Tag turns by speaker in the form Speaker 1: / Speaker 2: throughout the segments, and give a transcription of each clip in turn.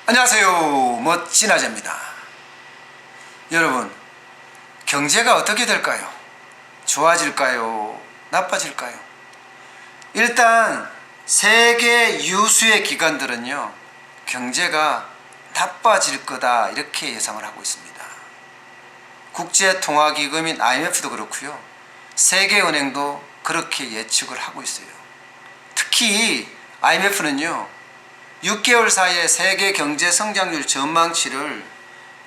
Speaker 1: 안녕하세요. 멋진 아재입니다. 여러분, 경제가 어떻게 될까요? 좋아질까요? 나빠질까요? 일단 세계 유수의 기관들은요, 경제가 나빠질 거다 이렇게 예상을 하고 있습니다. 국제통화기금인 IMF도 그렇고요, 세계은행도 그렇게 예측을 하고 있어요. 특히 IMF는요, 6개월 사이에 세계 경제 성장률 전망치를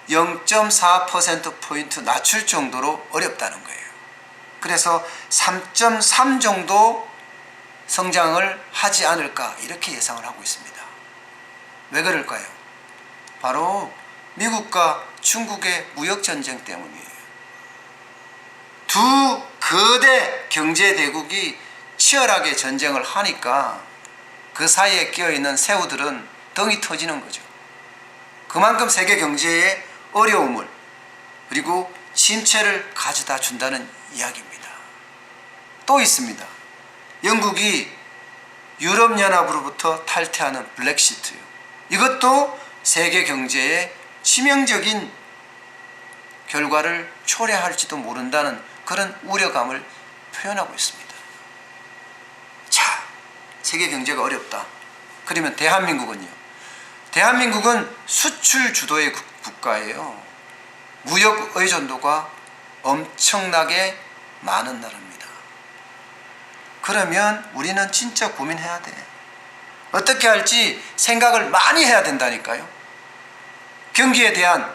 Speaker 1: 0.4%포인트 낮출 정도로 어렵다는 거예요. 그래서 3.3 정도 성장을 하지 않을까 이렇게 예상을 하고 있습니다. 왜 그럴까요? 바로 미국과 중국의 무역전쟁 때문이에요. 두 거대 경제대국이 치열하게 전쟁을 하니까 그 사이에 끼어있는 새우들은 덩이 터지는 거죠. 그만큼 세계 경제에 어려움을 그리고 침체를 가져다 준다는 이야기입니다. 또 있습니다. 영국이 유럽연합으로부터 탈퇴하는 브렉시트요. 이것도 세계 경제에 치명적인 결과를 초래할지도 모른다는 그런 우려감을 표현하고 있습니다. 세계 경제가 어렵다. 그러면 대한민국은요? 대한민국은 수출 주도의 국가예요. 무역 의존도가 엄청나게 많은 나라입니다. 그러면 우리는 진짜 고민해야 돼. 어떻게 할지 생각을 많이 해야 된다니까요. 경기에 대한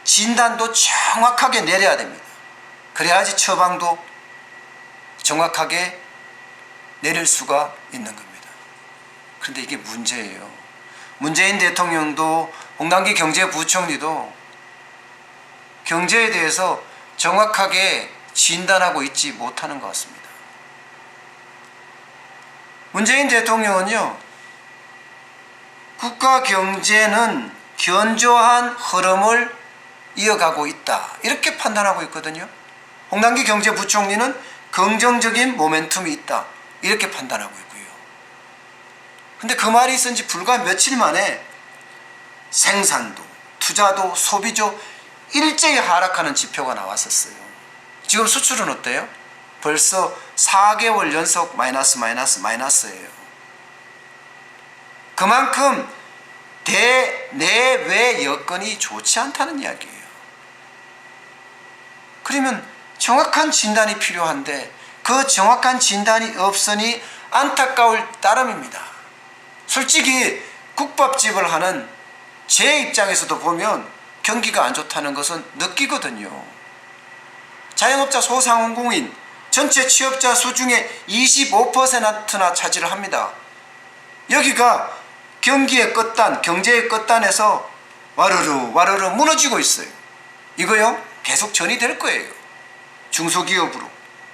Speaker 1: 진단도 정확하게 내려야 됩니다. 그래야지 처방도 정확하게 내릴 수가 있는 겁니다. 그런데 이게 문제예요. 문재인 대통령도 홍남기 경제부총리도 경제에 대해서 정확하게 진단하고 있지 못하는 것 같습니다. 문재인 대통령은요, 국가 경제는 견조한 흐름을 이어가고 있다 이렇게 판단하고 있거든요. 홍남기 경제부총리는 긍정적인 모멘텀이 있다 이렇게 판단하고 있고요. 근데 그 말이 있은 지 불과 며칠 만에 생산도, 투자도, 소비도 일제히 하락하는 지표가 나왔었어요. 지금 수출은 어때요? 벌써 4개월 연속 마이너스예요. 그만큼 대내외 여건이 좋지 않다는 이야기예요. 그러면 정확한 진단이 필요한데 그 정확한 진단이 없으니 안타까울 따름입니다. 솔직히 국밥집을 하는 제 입장에서도 보면 경기가 안 좋다는 것은 느끼거든요. 자영업자 소상공인 전체 취업자 수 중에 25%나 차지를 합니다. 여기가 경기의 끝단, 경제의 끝단에서 와르르 무너지고 있어요. 이거요 계속 전이될 거예요. 중소기업으로,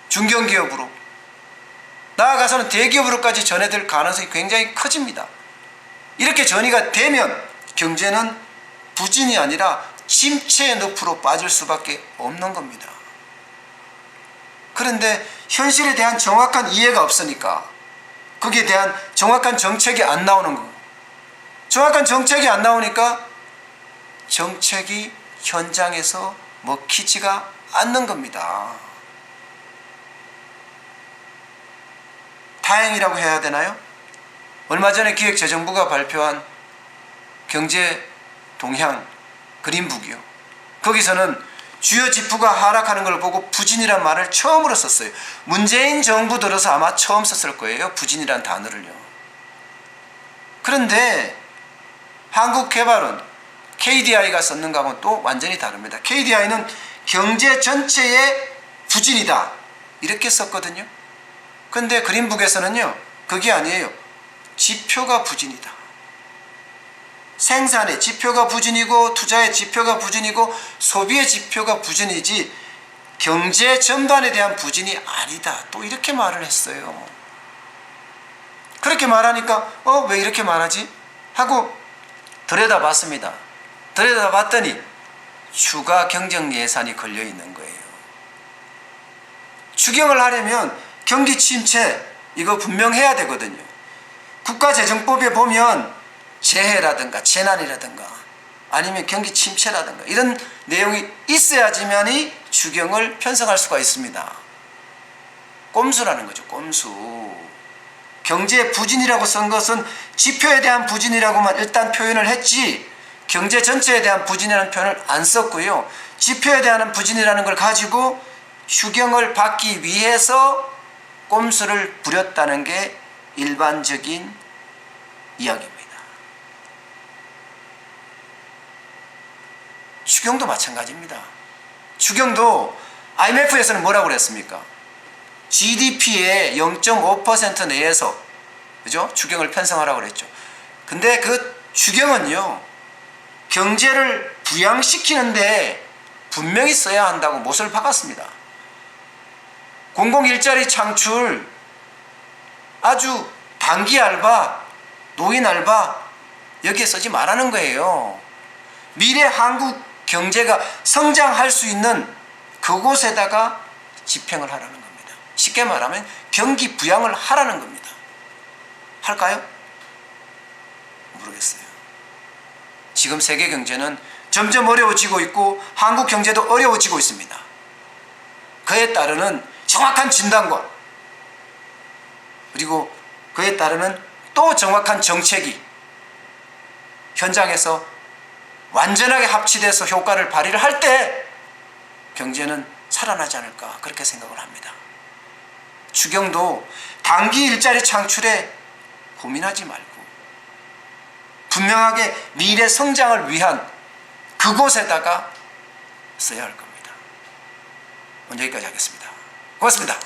Speaker 1: 중견기업으로, 나아가서는 대기업으로까지 전해질 가능성이 굉장히 커집니다. 이렇게 전이가 되면 경제는 부진이 아니라 침체의 늪으로 빠질 수밖에 없는 겁니다. 그런데 현실에 대한 정확한 이해가 없으니까 거기에 대한 정확한 정책이 안 나오는 거고, 정확한 정책이 안 나오니까 정책이 현장에서 먹히지가 않는 겁니다. 다행이라고 해야 되나요? 얼마 전에 기획재정부가 발표한 경제 동향 그린북이요. 거기서는 주요 지표가 하락하는 걸 보고 부진이란 말을 처음으로 썼어요. 문재인 정부 들어서 아마 처음 썼을 거예요. 부진이란 단어를요. 그런데 한국개발원 KDI가 썼는 거하고는 또 완전히 다릅니다. KDI는 경제 전체의 부진이다 이렇게 썼거든요. 근데 그린북에서는요, 그게 아니에요. 지표가 부진이다. 생산의 지표가 부진이고 투자의 지표가 부진이고 소비의 지표가 부진이지 경제 전반에 대한 부진이 아니다. 또 이렇게 말을 했어요. 그렇게 말하니까 왜 이렇게 말하지? 하고 들여다봤습니다. 들여다봤더니 추가 경정 예산이 걸려 있는 거예요. 추경을 하려면 경기 침체 이거 분명해야 되거든요. 국가재정법에 보면 재해라든가 재난이라든가 아니면 경기 침체라든가 이런 내용이 있어야지만이 추경을 편성할 수가 있습니다. 꼼수라는 거죠. 꼼수. 경제 부진이라고 쓴 것은 지표에 대한 부진이라고만 일단 표현을 했지 경제 전체에 대한 부진이라는 표현을 안 썼고요. 지표에 대한 부진이라는 걸 가지고 추경을 받기 위해서 꼼수를 부렸다는 게 일반적인 이야기입니다. 추경도 마찬가지입니다. 추경도 IMF에서는 뭐라고 그랬습니까? GDP의 0.5% 내에서 그죠? 추경을 편성하라고 그랬죠. 근데 그 추경은요. 경제를 부양시키는데 분명히 써야 한다고 못을 박았습니다. 공공일자리 창출, 아주 단기 알바, 노인 알바 여기에 쓰지 말라는 거예요. 미래 한국 경제가 성장할 수 있는 그곳에다가 집행을 하라는 겁니다. 쉽게 말하면 경기 부양을 하라는 겁니다. 할까요? 모르겠어요. 지금 세계 경제는 점점 어려워지고 있고 한국 경제도 어려워지고 있습니다. 그에 따르는 정확한 진단과 그리고 그에 따르는 또 정확한 정책이 현장에서 완전하게 합치돼서 효과를 발휘를 할 때 경제는 살아나지 않을까 그렇게 생각을 합니다. 추경도 단기 일자리 창출에 고민하지 말고 분명하게 미래 성장을 위한 그곳에다가 써야 할 겁니다. 오늘 여기까지 하겠습니다. 고맙습니다.